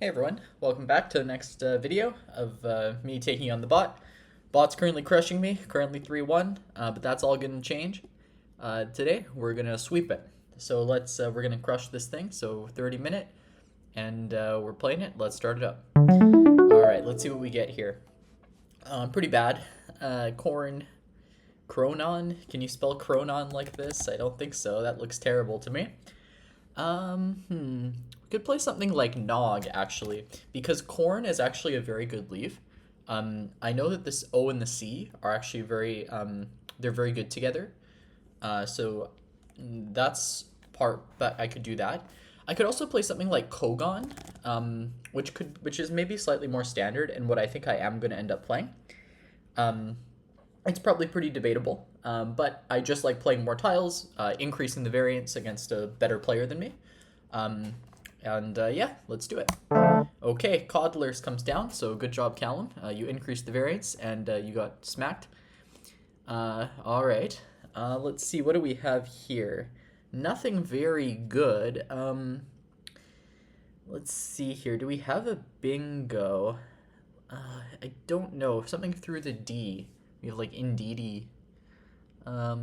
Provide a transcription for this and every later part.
Hey everyone, welcome back to the next video of me taking on the bot. Bot's currently crushing me, currently 3-1, but that's all gonna change. Today we're gonna sweep it. So we're gonna crush this thing, so 30-minute, and we're playing it. Let's start it up. Alright, let's see what we get here. Pretty bad. Chronon? Can you spell Chronon like this? I don't think so, that looks terrible to me. Could play something like Nog, actually, because corn is actually a very good leaf. I know that this O and the C are actually they're very good together. So that's part, but I could do that. I could also play something like Kogon, which is maybe slightly more standard and what I think I am going to end up playing. It's probably pretty debatable, but I just like playing more tiles, increasing the variance against a better player than me. Yeah, let's do it. Okay, Coddlers comes down, so good job, Callum. You increased the variance, and you got smacked. Alright. Let's see, what do we have here? Nothing very good. Let's see here. Do we have a bingo? I don't know. Something through the D. We have like Indeedy. I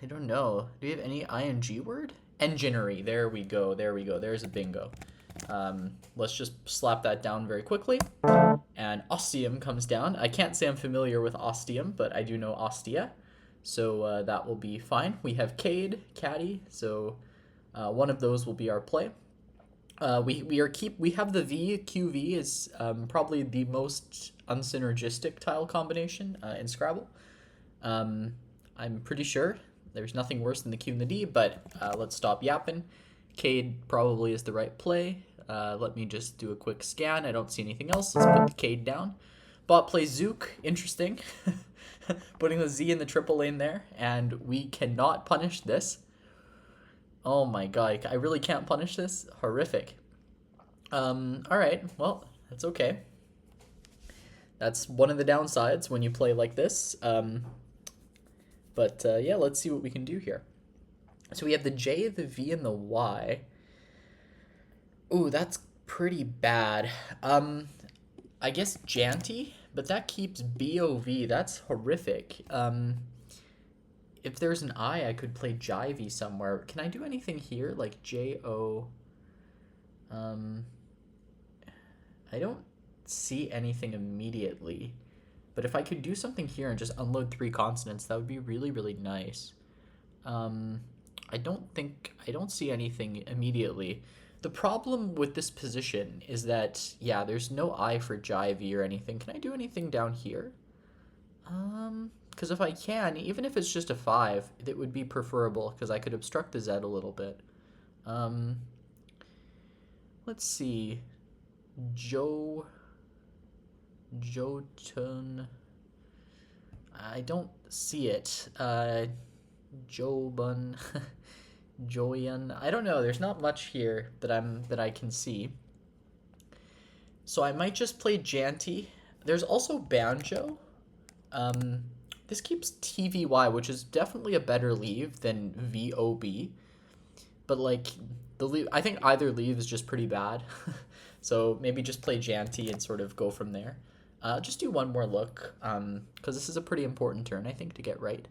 don't know. Do we have any ing word? Enginery. There we go. There we go. There's a bingo. Let's just slap that down very quickly. And ostium comes down. I can't say I'm familiar with ostium, but I do know ostia. So that will be fine. We have Cade, Caddy. So one of those will be our play. We have the V. QV is probably the most unsynergistic tile combination in Scrabble. I'm pretty sure. There's nothing worse than the Q and the D, but let's stop yapping. Cade probably is the right play. Let me just do a quick scan. I don't see anything else. Let's put the Cade down. Bot plays Zook. Interesting. Putting the Z in the triple lane there, and we cannot punish this. Oh my god, I really can't punish this? Horrific. Alright, well, that's okay. That's one of the downsides when you play like this. But yeah, let's see what we can do here. So we have the J, the V, and the Y. Ooh, that's pretty bad. I guess Janty, but that keeps BOV. That's horrific. If there's an I could play Jivey somewhere. Can I do anything here? Like J-O... I don't see anything immediately. But if I could do something here and just unload 3 consonants, that would be really, really nice. I don't see anything immediately. The problem with this position is that, yeah, there's no I for Jivey or anything. Can I do anything down here? Because if I can, even if it's just a 5, it would be preferable because I could obstruct the Z a little bit. Let's see. Jotun. I don't see it. Jobun. Joyan. I don't know. There's not much here that I can see. So I might just play Janty. There's also Banjo. This keeps TVY, which is definitely a better leave than VOB. But like I think either leave is just pretty bad. So maybe just play Janty and sort of go from there. Just do one more look, because this is a pretty important turn, I think, to get right.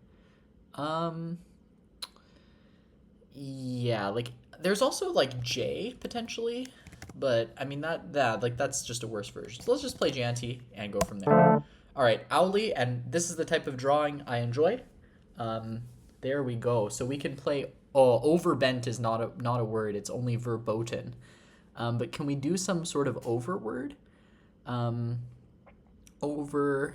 Yeah, like, there's also, like, J, potentially, but, I mean, that's just a worse version. So let's just play Janty and go from there. Alright, Owly, and this is the type of drawing I enjoy. There we go. So we can play... Oh, overbent is not a word, it's only verboten. But can we do some sort of over word? Over...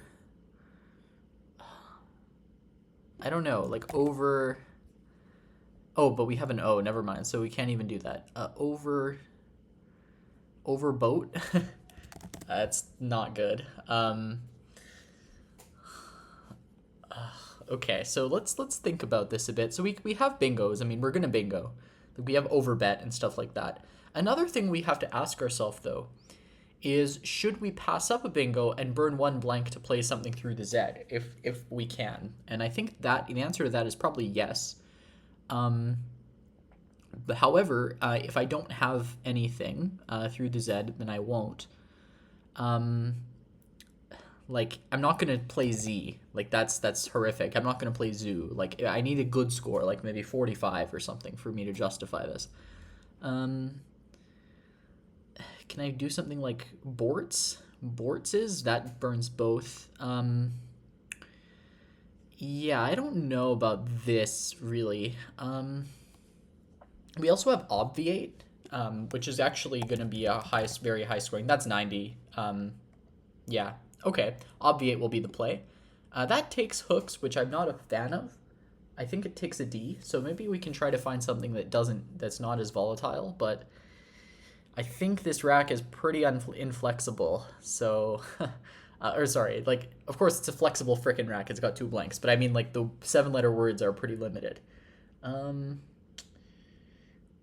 I don't know, like over... Oh, but we have an O, never mind, so we can't even do that. Overboat? That's not good. Okay, so let's think about this a bit. So we have bingos. I mean, we're gonna bingo. We have overbet and stuff like that. Another thing we have to ask ourselves, though, is should we pass up a bingo and burn 1 blank to play something through the Z if we can? And I think that the answer to that is probably yes. However, if I don't have anything through the Z, then I won't. Like, I'm not gonna play Z. Like, that's horrific. I'm not gonna play Zoo. Like, I need a good score, like maybe 45 or something, for me to justify this. Can I do something like Borts? Bortses? That burns both. Yeah, I don't know about this, really. We also have Obviate, which is actually going to be a very high scoring. That's 90. Yeah, okay. Obviate will be the play. That takes hooks, which I'm not a fan of. I think it takes a D, so maybe we can try to find something that's not as volatile, but I think this rack is pretty inflexible, so... or sorry, like, of course it's a flexible frickin' rack, it's got 2 blanks, but I mean, like, the 7-letter words are pretty limited.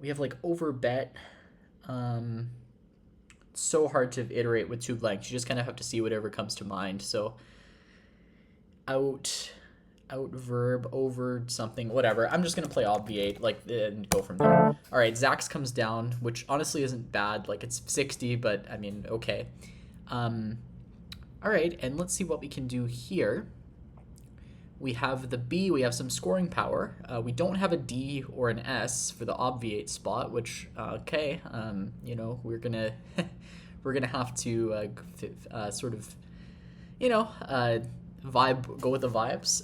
We have, like, overbet. It's so hard to iterate with 2 blanks. You just kind of have to see whatever comes to mind, so... Out verb, over something, whatever. I'm just gonna play obviate, like, and go from there. Alright, Zax comes down, which honestly isn't bad. Like, it's 60, but, I mean, okay. Alright, and let's see what we can do here. We have the B, we have some scoring power. We don't have a D or an S for the obviate spot, which, okay, you know, we're gonna have to sort of, you know, go with the vibes.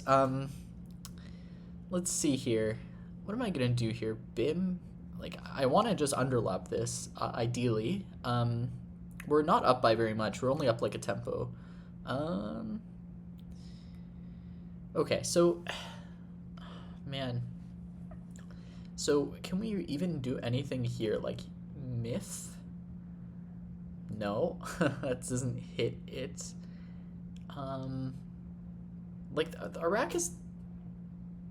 Let's see here. What am I gonna do here? Bim? Like, I want to just underlap this, ideally. We're not up by very much. We're only up like a tempo. Okay, so, man. So, can we even do anything here? Like, myth? No, that doesn't hit it. Like, the rack is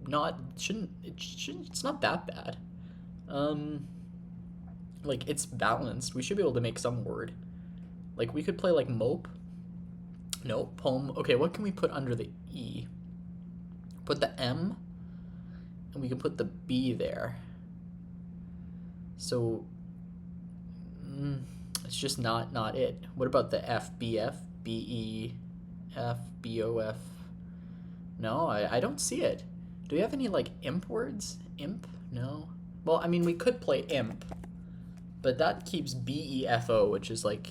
not, it's not that bad. Like, it's balanced. We should be able to make some word. Like, we could play, like, mope. No, poem. Okay, what can we put under the E? Put the M, and we can put the B there. So, it's just not it. What about the F? BF? BE? F? BOF? No, I don't see it. Do we have any, like, imp words? Imp? No. Well, I mean, we could play imp, but that keeps BEFO, which is, like,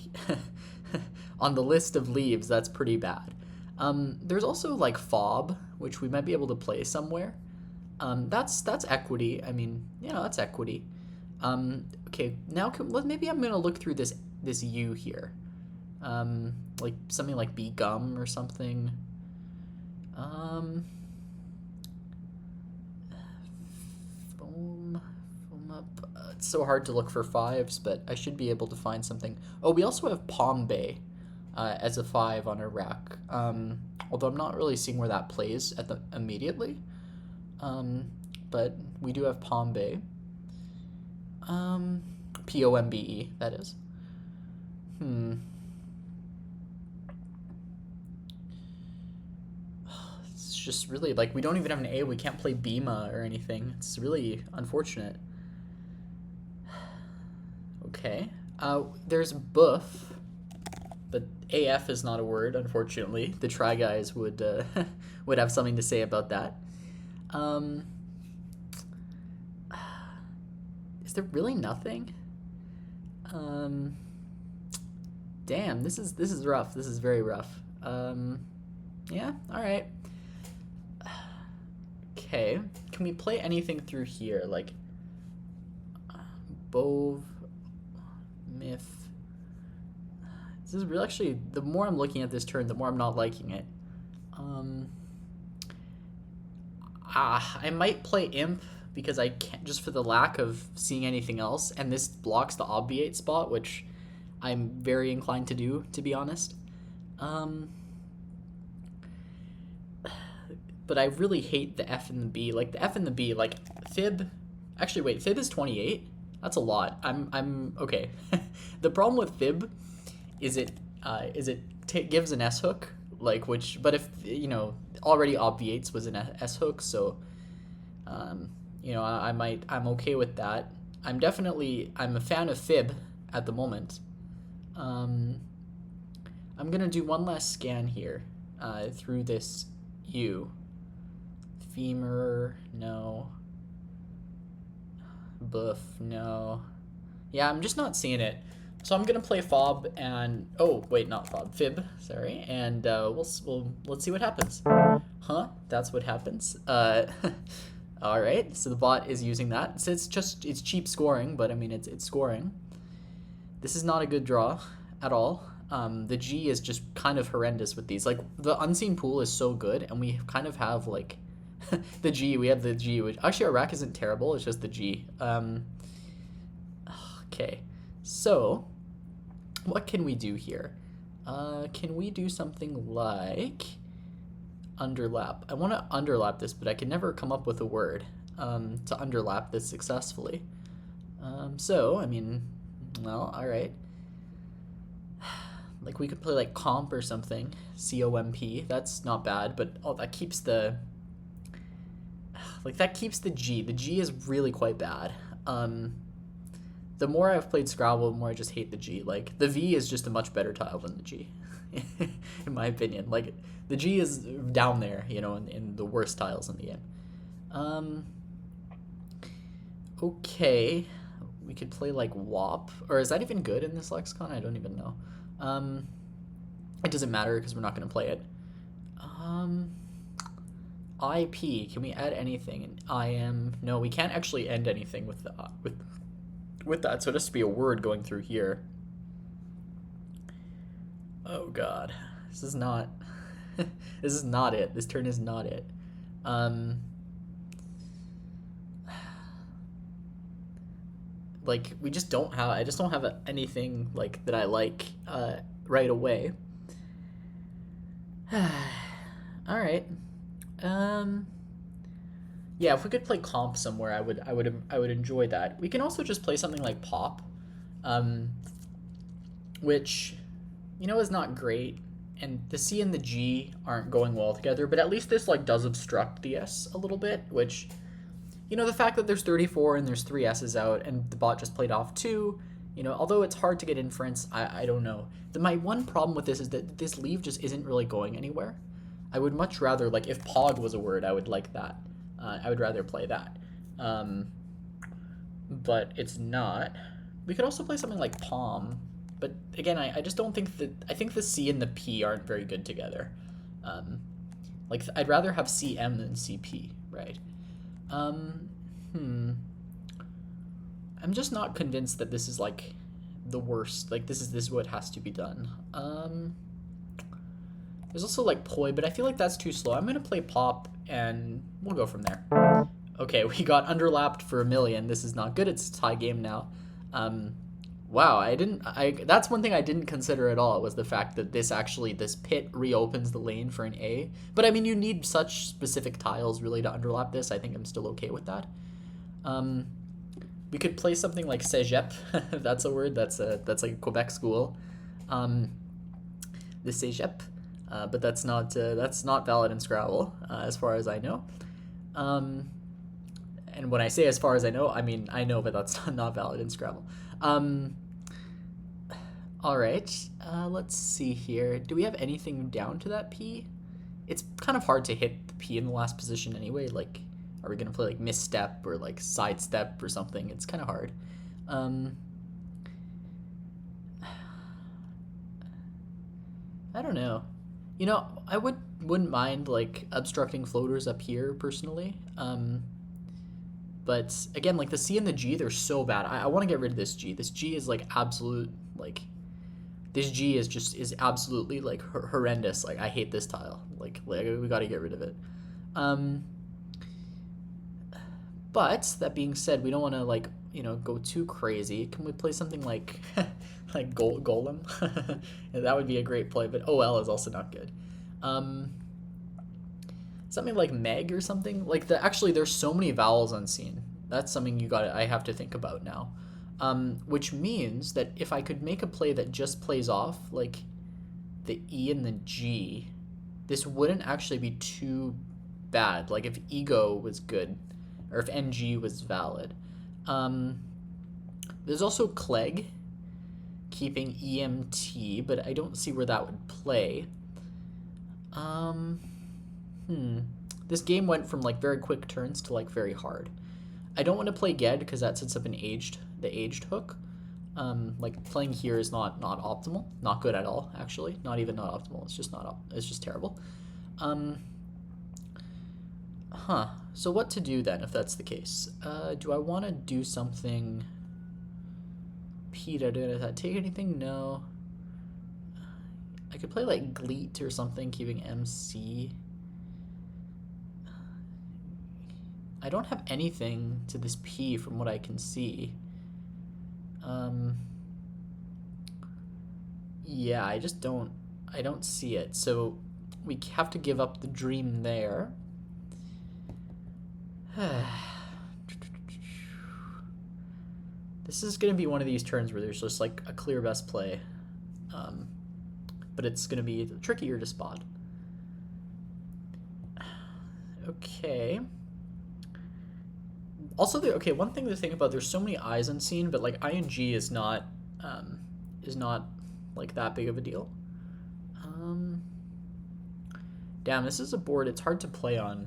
on the list of leaves, that's pretty bad. There's also, like, fob, which we might be able to play somewhere. That's equity. I mean, yeah, that's equity. Okay, now maybe I'm gonna look through this U here. Like something like B gum or something. Foam up. It's so hard to look for 5s, but I should be able to find something. Oh, we also have Palm Bay as a 5 on our rack. Although I'm not really seeing where that plays immediately. But we do have Palm Bay. POMBE, that is. It's just really, like, we don't even have an A. We can't play Bima or anything. It's really unfortunate. Okay. There's Buff, but AF is not a word, unfortunately. The Try Guys would would have something to say about that. Is there really nothing? Damn, this is rough. This is very rough. Yeah, all right. Okay, can we play anything through here? Like, Bove, Myth. This is really, actually, the more I'm looking at this turn, the more I'm not liking it. I might play Imp, because I can't, just for the lack of seeing anything else, and this blocks the obviate spot, which I'm very inclined to do, to be honest. But I really hate the F and the B. Like, the F and the B, like, Fib... Actually, wait, Fib is 28? That's a lot. I'm okay. The problem with Fib is it gives an S hook, like, which... But if, you know, already obviates was an S hook, so... you know, I'm okay with that. I'm a fan of fib at the moment. I'm gonna do one last scan here through this U. Femur, no. Buff, no. Yeah, I'm just not seeing it. So I'm gonna play fob and not fob, fib. Sorry, and let's see what happens. Huh? That's what happens. All right. So the bot is using that. So it's cheap scoring, but I mean it's scoring. This is not a good draw at all. The G is just kind of horrendous with these. Like the unseen pool is so good, and we kind of have like the G. We have the G, which actually our rack isn't terrible. It's just the G. Okay. So what can we do here? Can we do something like underlap? I want to underlap this, but I can never come up with a word to underlap this successfully. So, I mean, well, all right. Like we could play like comp or something, COMP. That's not bad, but that keeps the G. The G is really quite bad. The more I've played Scrabble, the more I just hate the G. Like the V is just a much better tile than the G, in my opinion. Like the G is down there, you know, in the worst tiles in the game. Okay, we could play like WOP, or is that even good in this lexicon? I don't even know. It doesn't matter because we're not going to play it. IP, can we add anything? No, we can't actually end anything with that, so it has to be a word going through here. Oh god, this is not this is not it. This turn is not it. Like I just don't have anything like that I like right away. All right. Yeah, if we could play comp somewhere, I would enjoy that. We can also just play something like pop, which, you know, is not great, and the C and the G aren't going well together. But at least this like does obstruct the S a little bit, which, you know, the fact that there's 34 and there's 3 S's out, and the bot just played off 2. You know, although it's hard to get inference, I don't know. My one problem with this is that this leave just isn't really going anywhere. I would much rather, like, if pog was a word, I would like that. I would rather play that. But it's not. We could also play something like palm. But again, I just don't think that... I think the C and the P aren't very good together. Like, I'd rather have CM than CP, right? I'm just not convinced that this is, like, the worst. Like, this is what has to be done. There's also, like, poi, but I feel like that's too slow. I'm going to play pop, and we'll go from there. Okay, we got underlapped for a million. This is not good. It's a tie game now. Wow, that's one thing I didn't consider at all, was the fact that this pit reopens the lane for an A. But, I mean, you need such specific tiles, really, to underlap this. I think I'm still okay with that. We could play something like cégep, if that's a word. That's like a Quebec school. The cégep. But that's not valid in Scrabble, as far as I know. And when I say as far as I know, I mean I know, but that's not valid in Scrabble. All right, let's see here. Do we have anything down to that P? It's kind of hard to hit the P in the last position anyway. Like, are we gonna play like misstep or like sidestep or something? It's kind of hard. I don't know. You know, I wouldn't mind like obstructing floaters up here personally. But again, like the C and the G, they're so bad. I want to get rid of this G. This G is like absolute, like, this G is absolutely like horrendous. Like, I hate this tile. Like we got to get rid of it. But that being said, we don't want to, like, you know, go too crazy. Can we play something like like Golem? Yeah, that would be a great play, but OL is also not good. Something like Meg or something. Like, actually there's so many vowels unseen. That's something I have to think about now. Which means that if I could make a play that just plays off like the E and the G, this wouldn't actually be too bad. Like if ego was good, or if NG was valid. There's also Clegg, keeping EMT, but I don't see where that would play. This game went from like very quick turns to like very hard. I don't want to play Ged because that sets up the aged hook. Like playing here is not optimal, not good at all actually, not even not optimal. It's just it's just terrible. So what to do then if that's the case? Do I want to do something? Peter, does that take anything? No. I could play like Gleet or something, keeping MC. I don't have anything to this P from what I can see. Yeah, I don't see it. So we have to give up the dream there. This is going to be one of these turns where there's just like a clear best play. But it's going to be trickier to spot. Okay. Also, one thing to think about, there's so many eyes unseen, but like ing is not like that big of a deal. Damn, this is a board it's hard to play on.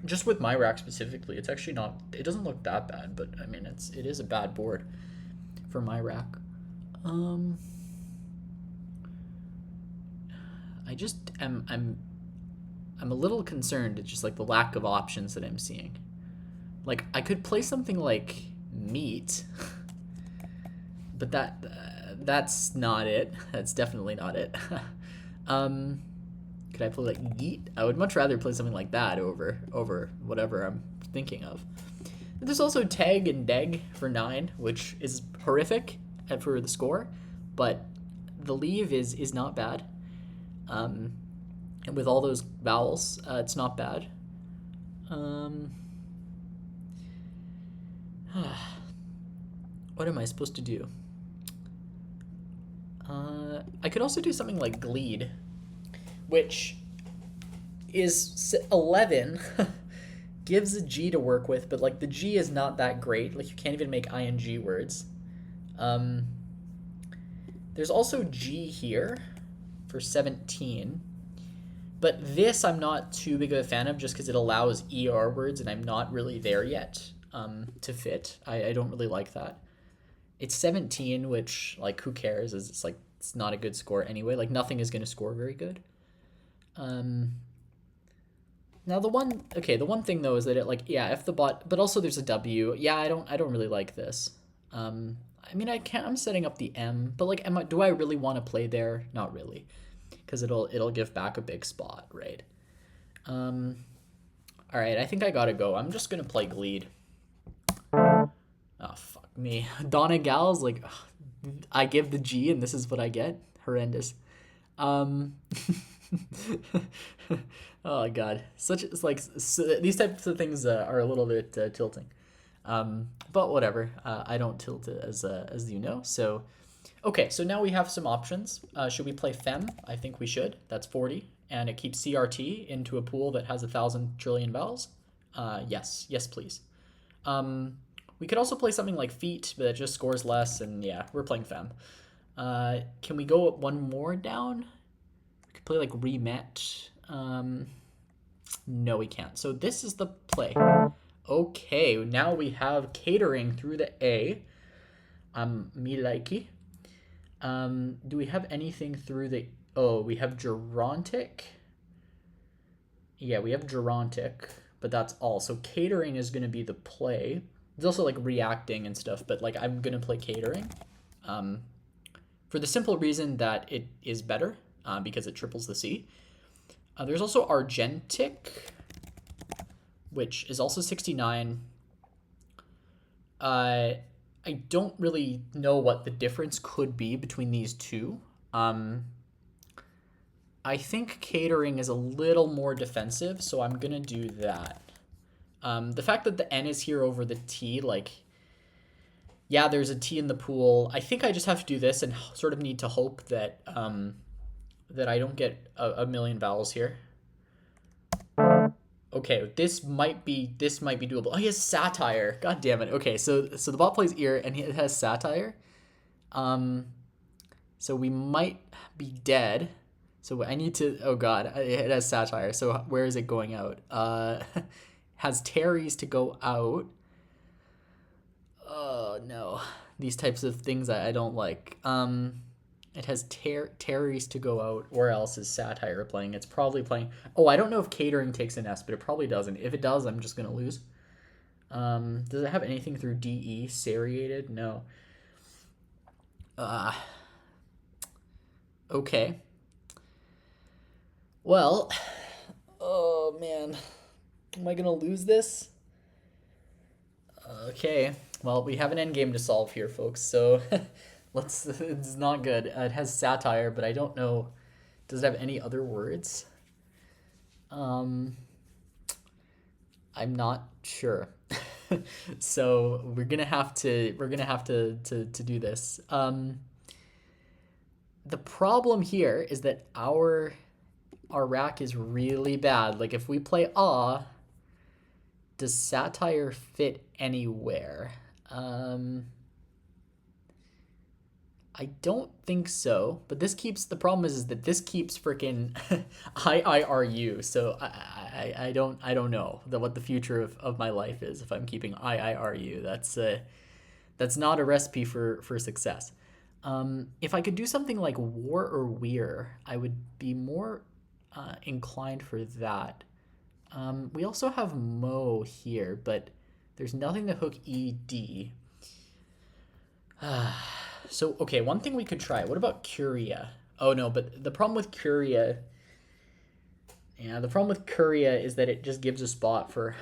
Just with my rack specifically, it's actually not, it doesn't look that bad, but I mean it is a bad board for my rack. I just I'm a little concerned at just like the lack of options that I'm seeing. Like I could play something like meat, but that's not it. That's definitely not it. Could I play like Yeet? I would much rather play something like that over whatever I'm thinking of. There's also Tag and Deg for 9, which is horrific for the score, but the leave is not bad. And with all those vowels, it's not bad. What am I supposed to do? I could also do something like Gleed, which is 11, gives a G to work with, but like the G is not that great. Like you can't even make ing words. There's also G here for 17. But this I'm not too big of a fan of just because it allows ER words, and I'm not really there yet to fit. I don't really like that. It's 17, which, like, who cares? It's like, it's not a good score anyway. Like, nothing is going to score very good. Now the one thing though is that it like, yeah, if the bot, but also there's a W. Yeah, I don't really like this. I mean, I'm setting up the M, but like, do I really want to play there? Not really. Because it'll give back a big spot, right? All right, I think I gotta go. I'm just gonna play Gleed. Oh, fuck me. Donna Gal's like, ugh, I give the G and this is what I get? Horrendous. Oh god, it's like these types of things are a little bit tilting, but whatever. I don't tilt it as you know. So, okay, so now we have some options. Should we play Fem? I think we should. That's 40, and it keeps CRT into a pool that has 1,000 trillion vowels. Yes, please. We could also play something like Feet, but it just scores less, and yeah, we're playing Fem. Can we go one more down? We could play like Remet. No, we can't. So this is the play. Okay, now we have Catering through the A. Me likey. Do we have anything through the... Oh, we have Gerontic. Yeah, we have Gerontic, but that's all. So Catering is going to be the play. There's also like reacting and stuff, but like I'm going to play Catering. For the simple reason that it is better, because it triples the C. There's also Argentic, which is also 69. I don't really know what the difference could be between these two. I think Catering is a little more defensive, so I'm going to do that. The fact that the N is here over the T, like, yeah, there's a T in the pool. I think I just have to do this and sort of need to hope that that I don't get a million vowels here. Okay, this might be doable. Oh, he has satire. God damn it. Okay, so the bot plays ear and it has satire. So we might be dead. So I need to. Oh god, it has satire. So where is it going out? Has Terry's to go out. Oh no, these types of things I don't like. It has Terry's to go out. Where else is satire playing? It's probably playing. Oh, I don't know if catering takes an S, but it probably doesn't. If it does, I'm just gonna lose. Does it have anything through DE? Seriated? No. Okay. Well, oh man, am I gonna lose this? Okay. Well, we have an end game to solve here, folks. So let's. It's not good. It has satire, but I don't know. Does it have any other words? I'm not sure. So we're gonna have to do this. The problem here is that our rack is really bad. Like if we play does satire fit anywhere? I don't think so, but the problem is that this keeps freaking IIRU. So I don't know what the future of my life is if I'm keeping IIRU. That's not a recipe for success. If I could do something like war or weir, I would be more inclined for that. We also have Mo here, but there's nothing to hook ED. So, okay, one thing we could try. What about Curia? Oh, no, but the problem with Curia... Yeah, the problem with Curia is that it just gives a spot for...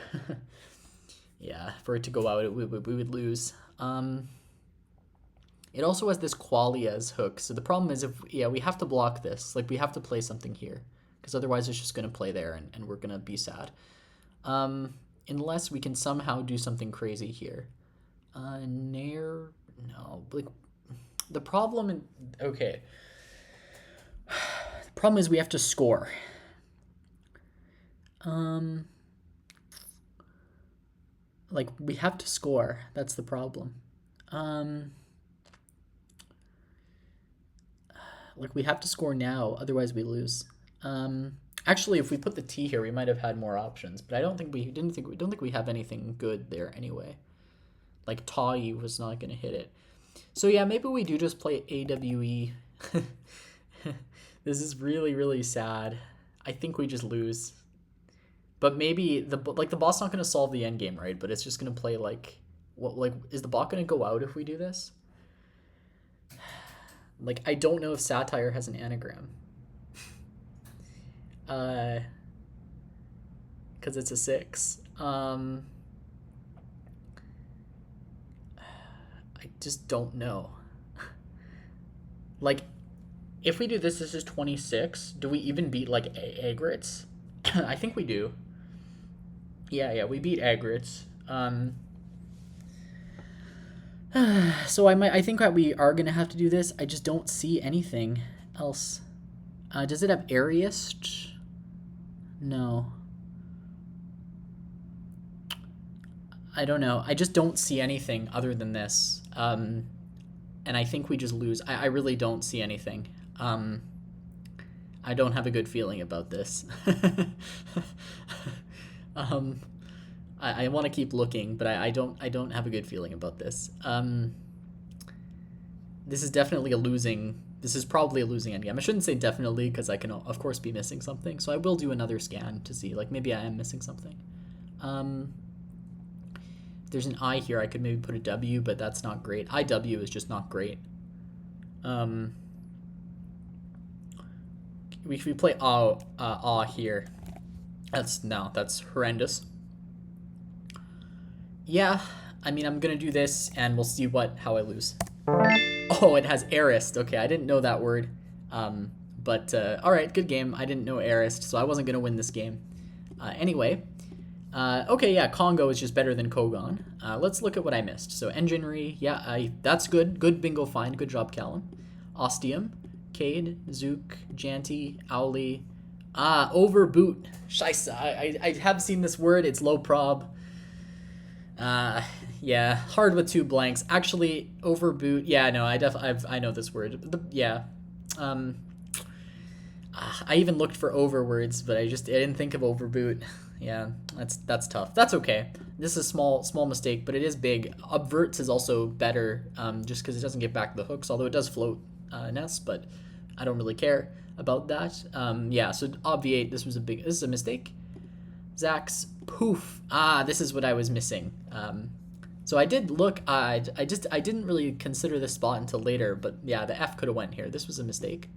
yeah, for it to go out, we would lose. It also has this Qualia's hook, so the problem is we have to block this. Like, we have to play something here, because otherwise it's just going to play there, and we're going to be sad. Unless we can somehow do something crazy here. No, like... The problem okay. The problem is we have to score. Like we have to score. That's the problem. Like we have to score now, otherwise we lose. Actually, if we put the T here, we might have had more options, but I don't think we have anything good there anyway. Like Tai was not going to hit it. So yeah, maybe we do just play AWE. This is really, really sad. I think we just lose. But maybe the bot's not going to solve the end game, right? But it's just going to play is the bot going to go out if we do this? Like I don't know if satire has an anagram. Cuz it's a 6. I just don't know. Like, if we do this is 26. Do we even beat, like, Aggregates? I think we do. Yeah, we beat Aggregates. So I think that we are going to have to do this. I just don't see anything else. Does it have Airiest? No. I don't know. I just don't see anything other than this. And I think we just lose. I really don't see anything. I don't have a good feeling about this. I want to keep looking, but I don't have a good feeling about this. This is definitely this is probably a losing endgame. I shouldn't say definitely because I can of course be missing something. So I will do another scan to see, like maybe I am missing something. If there's an I here, I could maybe put a W, but that's not great. IW is just not great. We play here. That's horrendous. Yeah, I mean, I'm gonna do this, and we'll see how I lose. Oh, it has Airist. Okay, I didn't know that word. But all right, good game. I didn't know Airist, so I wasn't gonna win this game. Anyway. Okay, yeah, Congo is just better than Kogon. Let's look at what I missed. So, Enginery, yeah, that's good. Good bingo find. Good job, Callum. Ostium, Cade, Zook, Janty, Owly, Overboot. Scheisse. I have seen this word. It's low prob. Yeah, hard with 2 blanks. Actually, overboot. Yeah, no, I know this word. Yeah. I even looked for over words, but I didn't think of overboot. Yeah, that's tough. That's okay. This is a small mistake, but it is big. Obverts is also better, just because it doesn't get back the hooks, although it does float nest, but I don't really care about that. Yeah, so obviate. This is a mistake. Zach's poof. This is what I was missing. So I did look. I didn't really consider this spot until later, but yeah, the F could have went here. This was a mistake.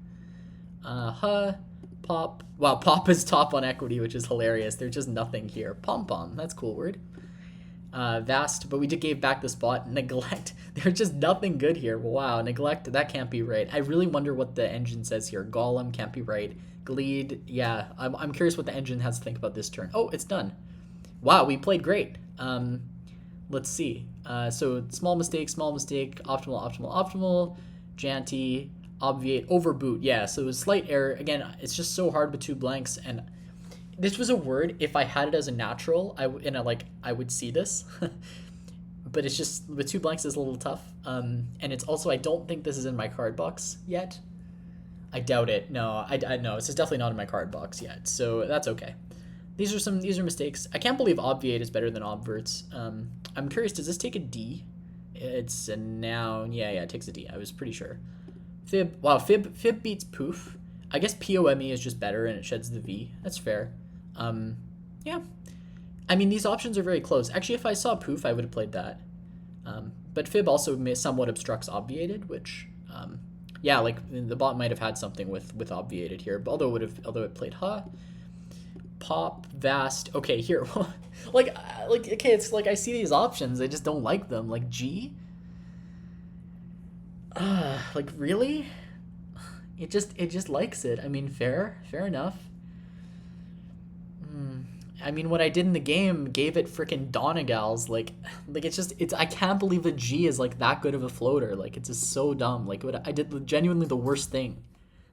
Pop. Wow, pop is top on equity, which is hilarious. There's just nothing here. Pom-pom, that's a cool word. Vast, but we gave back the spot. Neglect. There's just nothing good here. Wow, neglect, that can't be right. I really wonder what the engine says here. Golem can't be right. Gleed, yeah. I'm curious what the engine has to think about this turn. Oh, it's done. Wow, we played great. Let's see. So small mistake, optimal, Janty, obviate, overboot. Yeah, so it was slight error. Again, it's just so hard with 2 blanks, and this was a word, if I had it as a natural, I would see this. But it's just, with 2 blanks is a little tough. And it's also, I don't think this is in my card box yet. I doubt it. No, I know, this is definitely not in my card box yet, so that's okay. These are mistakes. I can't believe obviate is better than obverts. I'm curious, does this take a D? It's a noun. Yeah, it takes a D. I was pretty sure. Fib. Wow, fib beats poof. I guess POME is just better and it sheds the V. That's fair. Yeah. I mean, these options are very close. Actually, if I saw poof, I would have played that. But fib also somewhat obstructs obviated, which, yeah, like the bot might have had something with obviated here. But although it played pop, vast. Okay, here. like okay, it's like I see these options, I just don't like them. Like G. Like really? It just likes it. I mean, fair enough. I mean, what I did in the game gave it frickin' Donegals. Like it's I can't believe a G is like that good of a floater. Like it's just so dumb. Like I did genuinely the worst thing.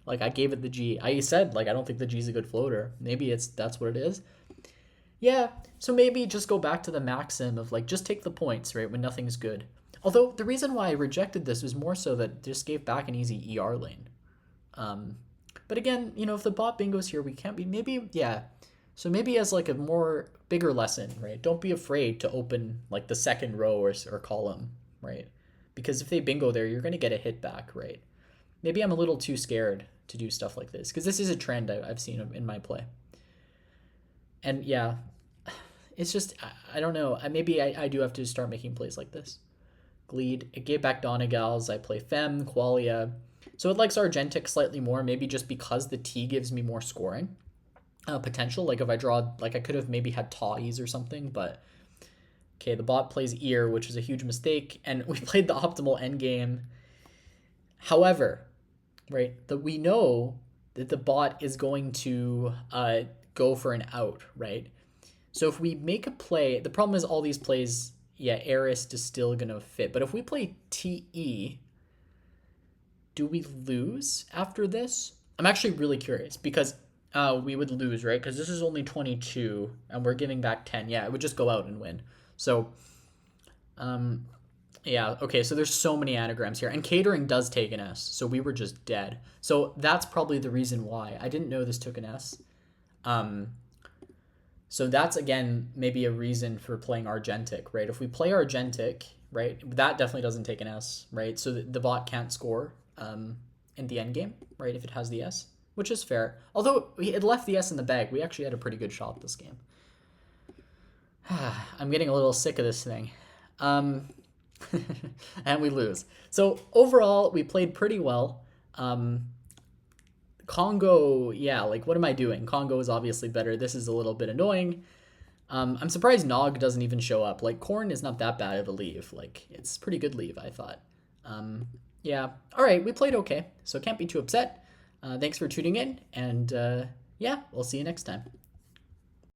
Like I gave it the G. I said like I don't think the G's a good floater. Maybe that's what it is. Yeah. So maybe just go back to the maxim of like just take the points, right, when nothing's good. Although the reason why I rejected this was more so that it just gave back an easy ER lane. But again, if the bot bingo's here, we can't be, maybe, yeah. So maybe as like a more bigger lesson, right? Don't be afraid to open like the second row or column, right? Because if they bingo there, you're going to get a hit back, right? Maybe I'm a little too scared to do stuff like this because this is a trend I've seen in my play. And yeah, it's just, I don't know. Maybe I do have to start making plays like this. Gleed, it gave back Donegals. I play Fem, Qualia. So it likes Argentic slightly more, maybe just because the T gives me more scoring potential. Like if I draw, like I could have maybe had Taws or something, but okay, the bot plays Ear, which is a huge mistake, and we played the optimal endgame. However, right, we know that the bot is going to go for an out, right? So if we make a play, the problem is all these plays, yeah, Arist is still going to fit. But if we play TE, do we lose after this? I'm actually really curious because we would lose, right? Because this is only 22 and we're giving back 10. Yeah, it would just go out and win. So, yeah, okay, so there's so many anagrams here. And catering does take an S, so we were just dead. So that's probably the reason why. I didn't know this took an S. So that's, again, maybe a reason for playing Argentic, right? If we play Argentic, right, that definitely doesn't take an S, right? So the bot can't score in the end game, right, if it has the S, which is fair. Although it left the S in the bag, we actually had a pretty good shot this game. I'm getting a little sick of this thing. And we lose. So overall, we played pretty well. Congo, yeah, like what am I doing? Congo is obviously better. This is a little bit annoying. I'm surprised Nog doesn't even show up. Like Corn is not that bad of a leave. Like it's pretty good leave, I thought. Yeah, all right, we played okay, so can't be too upset. Thanks for tuning in, and yeah, we'll see you next time.